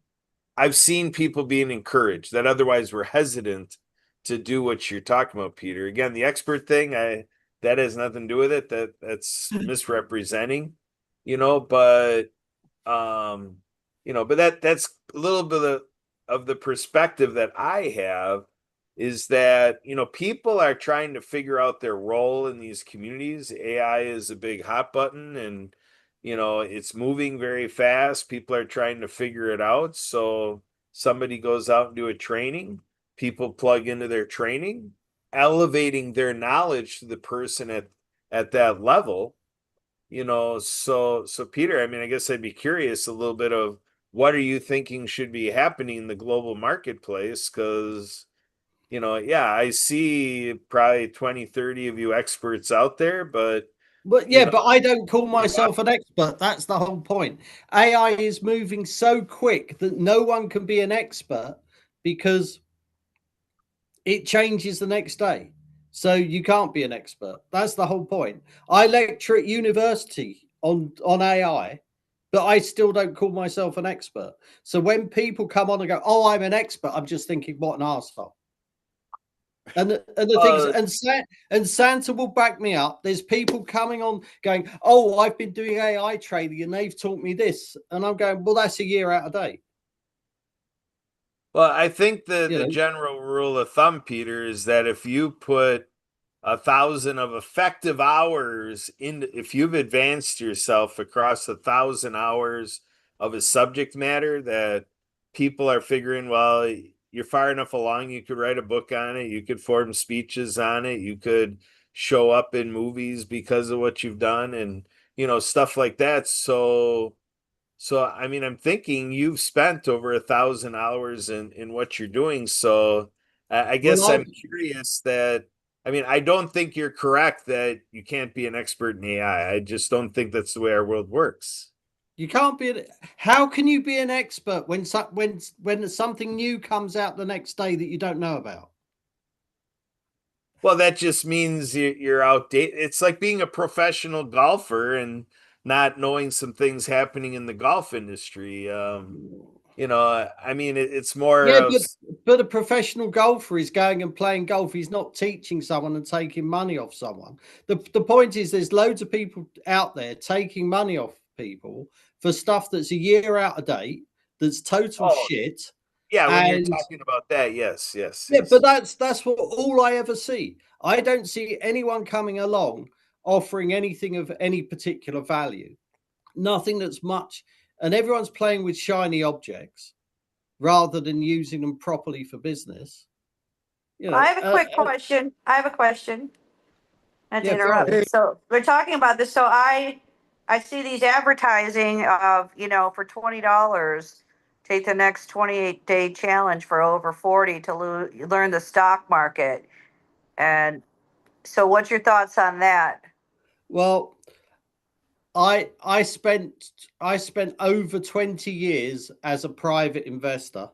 I've seen people being encouraged that otherwise were hesitant to do what you're talking about, Peter. Again, the expert thing, that has nothing to do with it. That's misrepresenting, you know, but but that's a little bit of the perspective that I have is that, you know, people are trying to figure out their role in these communities. AI is a big hot button and, you know, it's moving very fast. People are trying to figure it out. So somebody goes out and do a training, people plug into their training, elevating their knowledge to the person at that level, you know. So Peter, I mean, I guess I'd be curious a little bit of what are you thinking should be happening in the global marketplace? Because, you know, yeah, I see probably 20, 30 of you experts out there, but yeah, but I don't call myself an expert. That's the whole point. AI is moving so quick that no one can be an expert because it changes the next day. So you can't be an expert. That's the whole point. I lecture at university on AI, but I still don't call myself an expert. So when people come on and go, "Oh, I'm an expert," I'm just thinking, what an arsehole. And the things, and Santa will back me up. There's people coming on going, "Oh, I've been doing AI training and they've taught me this," and I'm going, "Well, that's a year out of date." Well, I think You the know, general rule of thumb, Peter, is that if you put 1,000 of effective hours in, if you've advanced yourself across 1,000 hours of a subject matter that people are figuring, well, you're far enough along, you could write a book on it, you could form speeches on it, you could show up in movies because of what you've done, and stuff like that. So I mean, I'm thinking you've spent over 1,000 hours in what you're doing. So I well, guess I'm curious that, I mean, I don't think you're correct that you can't be an expert in AI. I just don't think that's the way our world works. you can't be. How can you be an expert when when something new comes out the next day that you don't know about? Well, that just means you're outdated. It's like being a professional golfer and not knowing some things happening in the golf industry. I mean, it's more Yeah, of, but a professional golfer is going and playing golf. He's not teaching someone and taking money off someone. The point is, there's loads of people out there taking money off people for stuff that's a year out of date, that's total oh, shit. yeah, when you're And talking about that, yes, yes, yeah, but yes. that's what all I ever see. I don't see anyone coming along offering anything of any particular value. Nothing that's much, and everyone's playing with shiny objects rather than using them properly for business. You I know, have a quick question. I have a question. Not to yeah, fire interrupt. away. Hey, So we're talking about this. So I see these advertising of, for $20, take the next 28-day challenge for over 40 to learn the stock market. And so what's your thoughts on that? Well, I spent over 20 years as a private investor,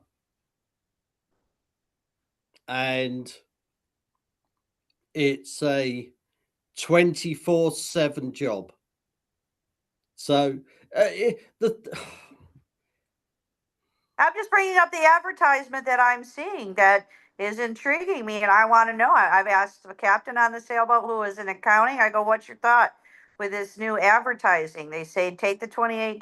and it's a 24/7 job. So the I'm just bringing up the advertisement that I'm seeing that is intriguing me, and I want to know. I've asked the captain on the sailboat who is in accounting. I go, "What's your thought with this new advertising?" They say, "Take the $28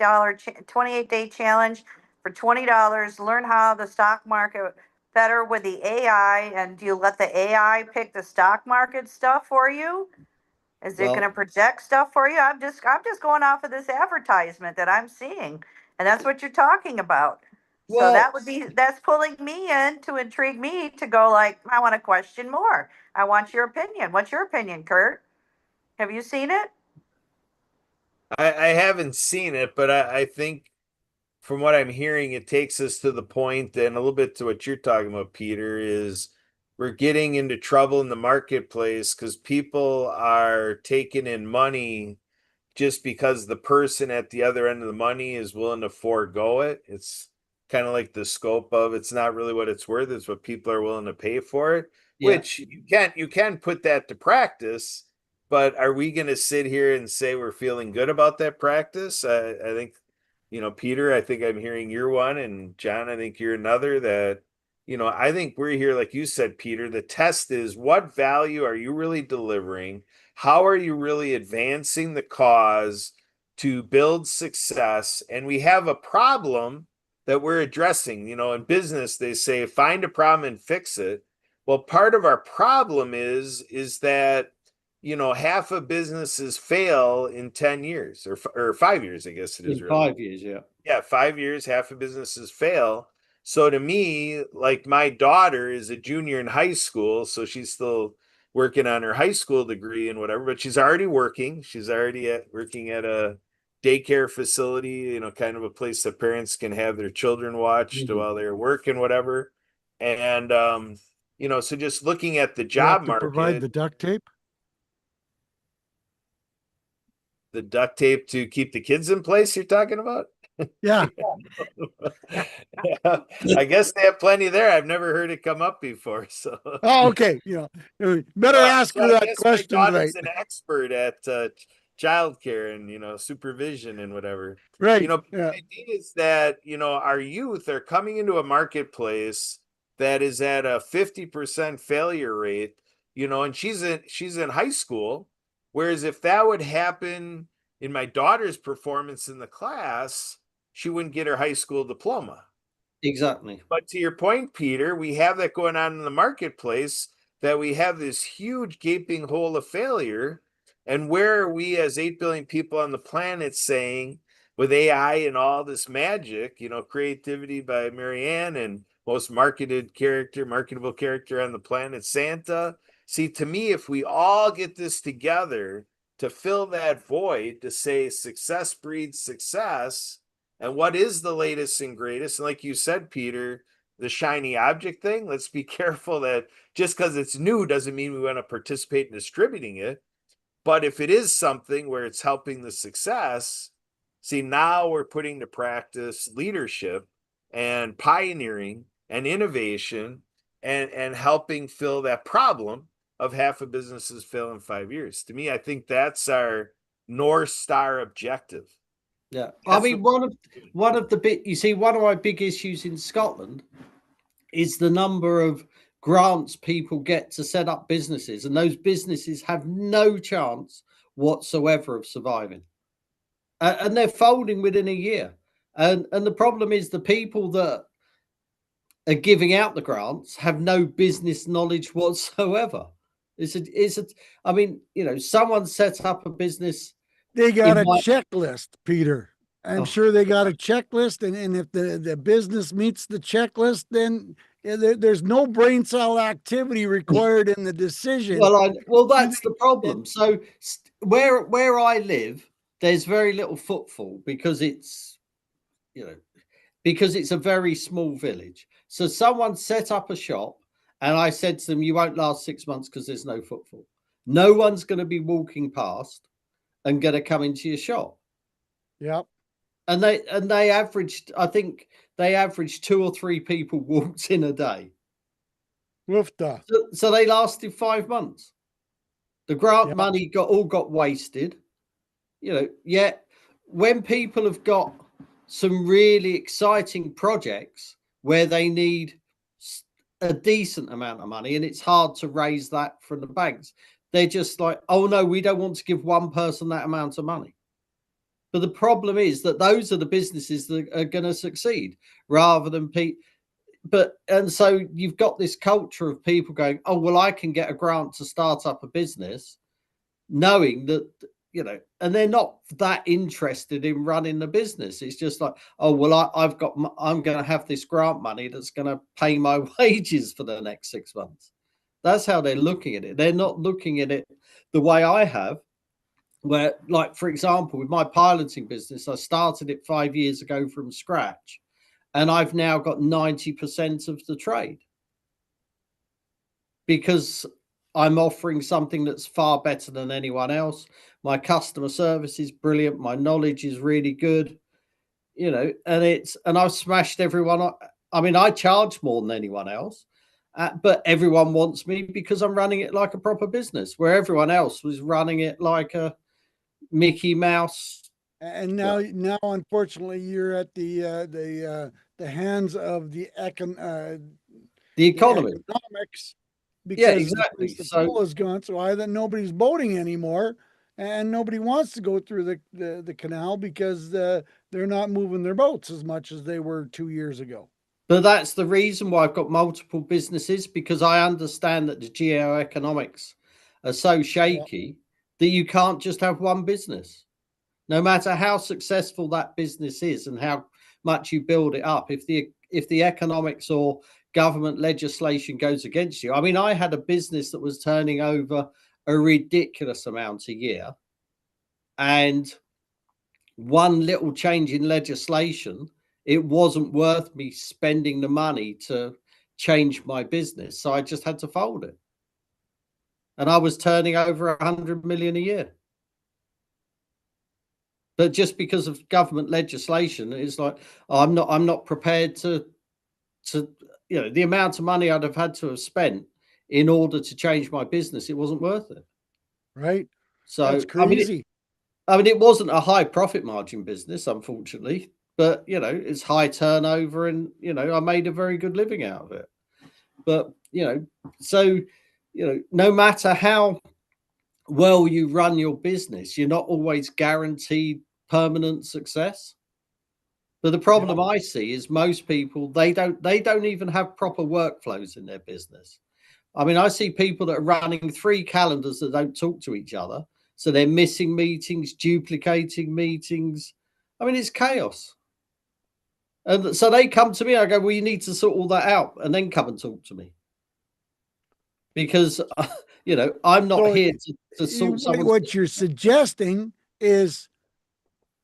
28-day challenge for $20. Learn how the stock market better with the AI." And do you let the AI pick the stock market stuff for you? Is it going to well, project stuff for you? I'm just going off of this advertisement that I'm seeing, and that's what you're talking about. So well, that's pulling me in to intrigue me to go like, I want to question more. I want your opinion. What's your opinion, Kurt? Have you seen it? I haven't seen it, but I think from what I'm hearing, it takes us to the point, and a little bit to what you're talking about, Peter, is we're getting into trouble in the marketplace because people are taking in money just because the person at the other end of the money is willing to forego it. It's kind of like the scope of, it's not really what it's worth, it's what people are willing to pay for it, yeah. which you can put that to practice, but are we going to sit here and say we're feeling good about that practice? I think, Peter, I think I'm hearing you're one, and John, I think you're another, that I think we're here, like you said, Peter, the test is, what value are you really delivering? How are you really advancing the cause to build success? And we have a problem that we're addressing. In business, they say find a problem and fix it. Well, part of our problem is that half of businesses fail in 10 years, or 5 years, I guess it is In really. 5 years, yeah. Yeah, 5 years, half of businesses fail. So to me, like, my daughter is a junior in high school, so she's still working on her high school degree and whatever, but she's already working. She's already working at a daycare facility, kind of a place that parents can have their children watched Mhm. while they're working, whatever. And so just looking at the you job have to provide market, the duct tape. the duct tape to keep the kids in place you're talking about? Yeah. I guess they have plenty there. I've never heard it come up before. So, Oh, okay. Better ask so her I that guess my question daughter's right. an expert at childcare and supervision and whatever. Right. The Yeah. idea is that our youth are coming into a marketplace that is at a 50% failure rate. And she's in high school. Whereas if that would happen in my daughter's performance in the class, she wouldn't get her high school diploma. Exactly. But to your point, Peter, we have that going on in the marketplace, that we have this huge gaping hole of failure. And where are we as 8 billion people on the planet saying, with AI and all this magic, creativity by Marianne and most marketable character on the planet, Santa. See, to me, if we all get this together to fill that void, to say success breeds success, and what is the latest and greatest? And like you said, Peter, the shiny object thing, let's be careful that just because it's new doesn't mean we want to participate in distributing it. But if it is something where it's helping the success, see, now we're putting to practice leadership and pioneering and innovation, and helping fill that problem of half of businesses fail in 5 years. To me, I think that's our North Star objective. Yeah, That's I mean, one of the big, you see, one of my big issues in Scotland is the number of grants people get to set up businesses, and those businesses have no chance whatsoever of surviving, and they're folding within a year. And the problem is the people that are giving out the grants have no business knowledge whatsoever. I mean, someone set up a business. They got a checklist, Peter. I'm sure they got a checklist, and if the business meets the checklist, then there's no brain cell activity required in the decision. Well, that's the problem. So where I live, there's very little footfall because it's a very small village. So someone set up a shop, and I said to them, "You won't last 6 months because there's no footfall. No one's going to be walking past and going to come into your shop." Yep. And they averaged, I think they averaged 2 or 3 people walked in a day. Woofda. So they lasted 5 months. The grant money got wasted. Yet when people have got some really exciting projects where they need a decent amount of money and it's hard to raise that from the banks, they're just like, "Oh no, we don't want to give one person that amount of money." But the problem is that those are the businesses that are going to succeed rather than people. And so you've got this culture of people going, "Oh, well, I can get a grant to start up a business," knowing that, and they're not that interested in running the business. It's just like, "Oh, well, I'm going to have this grant money that's going to pay my wages for the next 6 months." That's how they're looking at it. They're not looking at it the way I have, where, like, for example, with my piloting business, I started it 5 years ago from scratch, and I've now got 90% of the trade because I'm offering something that's far better than anyone else. My customer service is brilliant. My knowledge is really good, and I've smashed everyone. I mean, I charge more than anyone else, but everyone wants me because I'm running it like a proper business, where everyone else was running it like a Mickey Mouse. And now, unfortunately, you're at the hands of the economics, because exactly. the fuel is gone. So either nobody's boating anymore, and nobody wants to go through the canal because they're not moving their boats as much as they were 2 years ago. But that's the reason why I've got multiple businesses, because I understand that the geoeconomics are so shaky that you can't just have one business. No matter how successful that business is and how much you build it up, if the economics or government legislation goes against you. I mean, I had a business that was turning over a ridiculous amount a year, and one little change in legislation, it wasn't worth me spending the money to change my business. So I just had to fold it. And I was turning over 100 million a year. But just because of government legislation, it's like, I'm not prepared to the amount of money I'd have had to have spent in order to change my business, it wasn't worth it. Right. So that's crazy. I mean, it wasn't a high profit margin business, unfortunately, but it's high turnover, and I made a very good living out of it. But so no matter how well you run your business, you're not always guaranteed permanent success. But the problem I see is most people, they don't even have proper workflows in their business. I mean, I see people that are running 3 calendars that don't talk to each other. So they're missing meetings, duplicating meetings. I mean, it's chaos. And so they come to me, I go, well, you need to sort all that out and then come and talk to me. Because, I'm not here to sort someone's. What you're suggesting is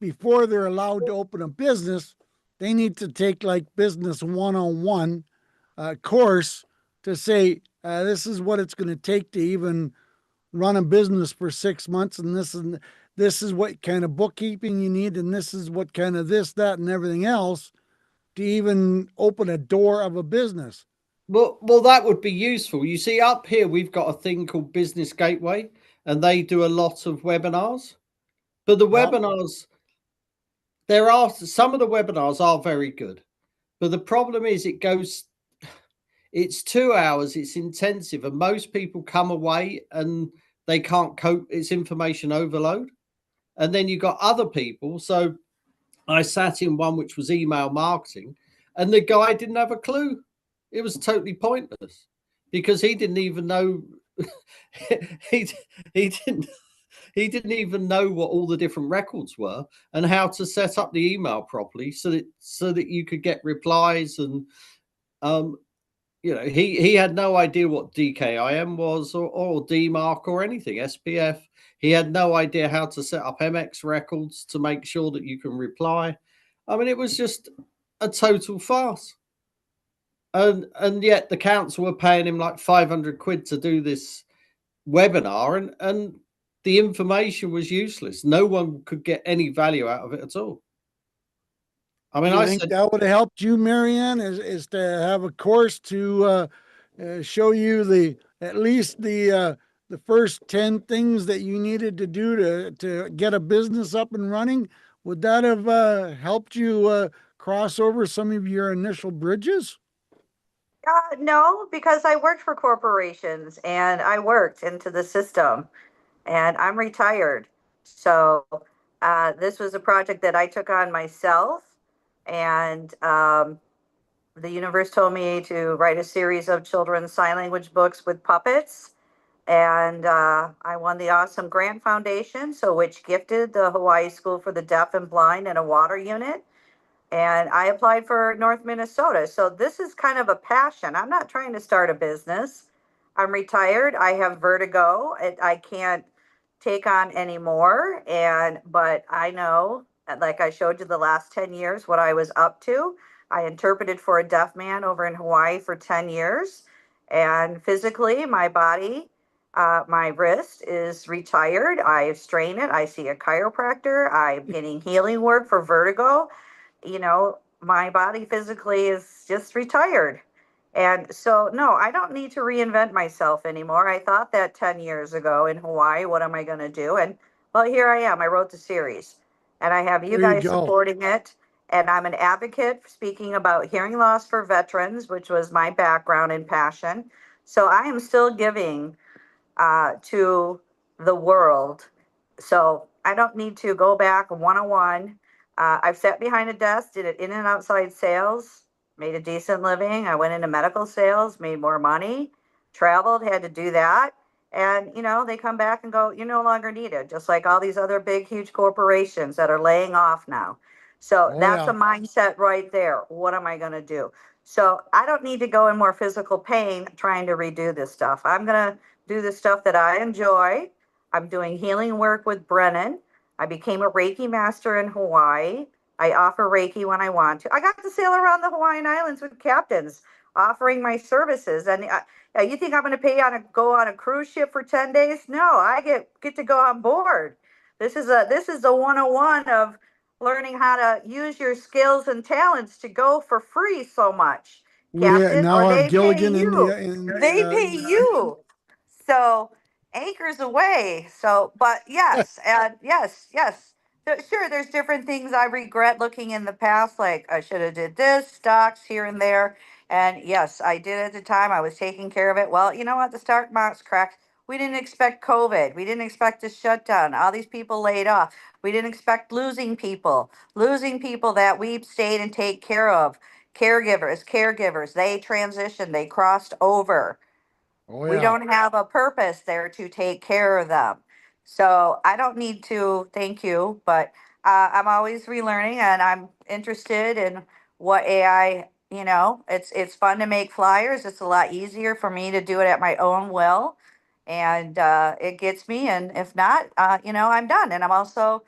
before they're allowed to open a business, they need to take like business 101 course to say, this is what it's going to take to even run a business for 6 months. And this is what kind of bookkeeping you need. And this is what kind of this, that, and everything else to even open a door of a business. Well, that would be useful. You see, up here, we've got a thing called Business Gateway, and they do a lot of webinars. But the webinars, there are some of the webinars are very good. But the problem is it's 2 hours, it's intensive, and most people come away and they can't cope. It's information overload. And then you got other people. So I sat in one which was email marketing, and the guy didn't have a clue. It was totally pointless because he didn't even know he didn't even know what all the different records were and how to set up the email properly so that you could get replies. And he had no idea what DKIM was or DMARC or anything, SPF. He had no idea how to set up MX records to make sure that you can reply. I mean, it was just a total farce. And yet the council were paying him like 500 quid to do this webinar, and the information was useless. No one could get any value out of it at all. I mean, I think that would have helped you, Marianne, is to have a course to show you at least the first 10 things that you needed to do to get a business up and running. Would that have helped you cross over some of your initial bridges? No, because I worked for corporations and I worked into the system and I'm retired. So this was a project that I took on myself. And the universe told me to write a series of children's sign language books with puppets. And I won the Awesome Grant Foundation, which gifted the Hawaii School for the Deaf and Blind and a water unit. And I applied for North Minnesota. So this is kind of a passion. I'm not trying to start a business. I'm retired. I have vertigo. I can't take on anymore. But I know, like I showed you the last 10 years, what I was up to. I interpreted for a deaf man over in Hawaii for 10 years. And physically, my body, my wrist is retired. I strain it. I see a chiropractor. I'm getting healing work for vertigo. My body physically is just retired. And so, no, I don't need to reinvent myself anymore. I thought that 10 years ago in Hawaii, what am I going to do? And well, here I am. I wrote the series and I have you guys supporting it. And I'm an advocate speaking about hearing loss for veterans, which was my background and passion. So I am still giving to the world. So I don't need to go back 101. I've sat behind a desk, did it in and outside sales, made a decent living. I went into medical sales, made more money, traveled, had to do that. And, they come back and go, you're no longer needed, just like all these other big, huge corporations that are laying off now. So that's a mindset right there. What am I going to do? So I don't need to go in more physical pain trying to redo this stuff. I'm going to do the stuff that I enjoy. I'm doing healing work with Brennan. I became a Reiki master in Hawaii. I offer Reiki when I want to. I got to sail around the Hawaiian Islands with captains offering my services. And you think I'm going to go on a cruise ship for 10 days? No, I get to go on board. This is the 101 of learning how to use your skills and talents to go for free so much. Captain, now or have they Gilligan pay you. They pay you. So acres away. So, but yes, and yes. Sure, there's different things I regret looking in the past, like I should have did this, stocks here and there. And yes, I did at the time. I was taking care of it. Well, you know what? The stock market's cracked. We didn't expect COVID. We didn't expect a shutdown. All these people laid off. We didn't expect losing people that we stayed and take care of. Caregivers, they transitioned, they crossed over. Oh We yeah. don't have a purpose there to take care of them. So I don't need to thank you, but I'm always relearning and I'm interested in what AI, it's fun to make flyers. It's a lot easier for me to do it at my own will. And it gets me. And if not, I'm done. And I'm also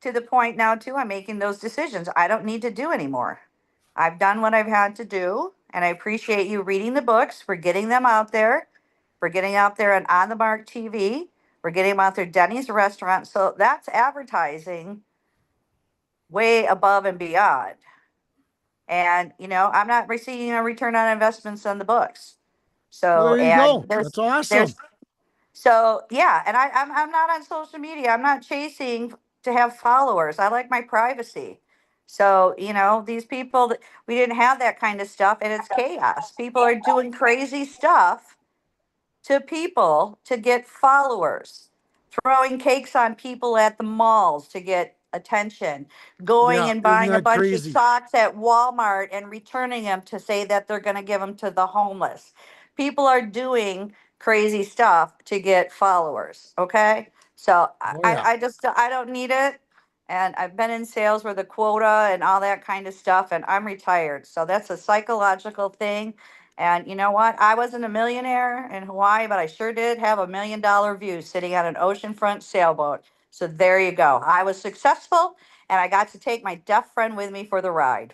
to the point now too, I'm making those decisions. I don't need to do anymore. I've done what I've had to do. And I appreciate you reading the books, for getting them out there. We're getting out there on the Mark TV. We're getting them out there, Denny's restaurant. So that's advertising way above and beyond. And, I'm not receiving a return on investments on the books. Well, So, there you and go. That's awesome. yeah, and I'm not on social media. I'm not chasing to have followers. I like my privacy. So, these people, we didn't have that kind of stuff and it's chaos. People are doing crazy stuff to people to get followers, throwing cakes on people at the malls to get attention, going Yeah, and isn't buying a that bunch of crazy? socks at Walmart and returning them to say that they're going to give them to the homeless. People are doing crazy stuff to get followers. Okay. So Oh yeah. I don't need it. And I've been in sales where the quota and all that kind of stuff, and I'm retired. So that's a psychological thing. And you know what? I wasn't a millionaire in Hawaii, but I sure did have $1 million view sitting on an oceanfront sailboat. So there you go. I was successful and I got to take my deaf friend with me for the ride.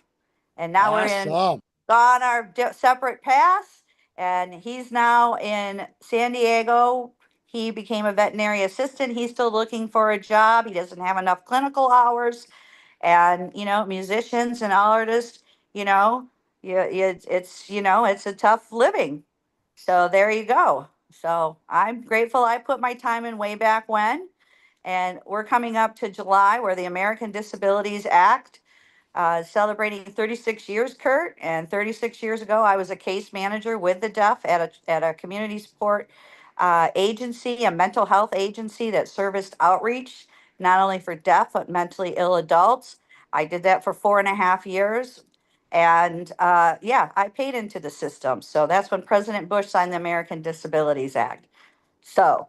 And now Awesome. gone our separate paths. And he's now in San Diego. He became a veterinary assistant. He's still looking for a job. He doesn't have enough clinical hours. And, musicians and artists, you know, it's a tough living. So there you go. So I'm grateful I put my time in way back when. And we're coming up to July where the American Disabilities Act celebrating 36 years, Kurt. And 36 years ago, I was a case manager with the deaf at a community support agency, a mental health agency that serviced outreach, not only for deaf, but mentally ill adults. I did that for 4.5 years. And yeah, I paid into the system. So that's when President Bush signed the American Disabilities Act. So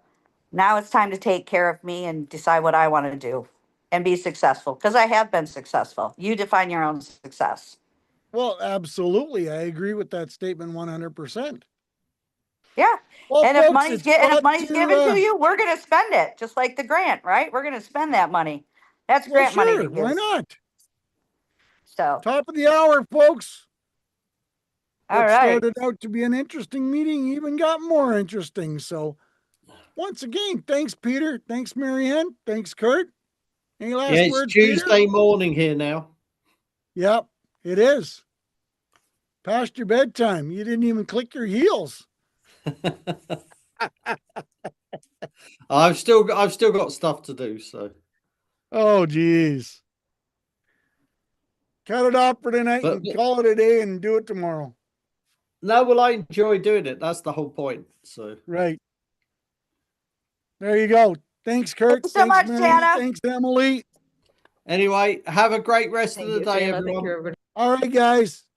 now it's time to take care of me and decide what I want to do and be successful, because I have been successful. You define your own success. Well, absolutely. I agree with that statement 100%. Yeah. Well, And if folks, money's it's get and if brought money's given to to, you, we're gonna spend it, just like the grant, right? We're gonna spend that money. That's well, grant money to sure. Why you. not? So, Top of the hour, folks. all What right. started out to be an interesting meeting even got more interesting. So, once again, thanks, Peter. Thanks, Marianne. Thanks, Kurt. Any Yeah, last it's words, Peter? Tuesday morning here now. Yep, it is. Past your bedtime. You didn't even click your heels. I've still got stuff to do, so. Oh, geez. Cut it off for tonight But and call it a day and do it tomorrow. no, well, I enjoy doing it. That's the whole point. So Right. There you go. Thanks, Kurt. Thank you so Thanks, much, Marianne. Santa. Thanks, Emily. anyway, have a great rest of Thank the you, day, Santa. Thank everyone. you, everybody. All right, guys.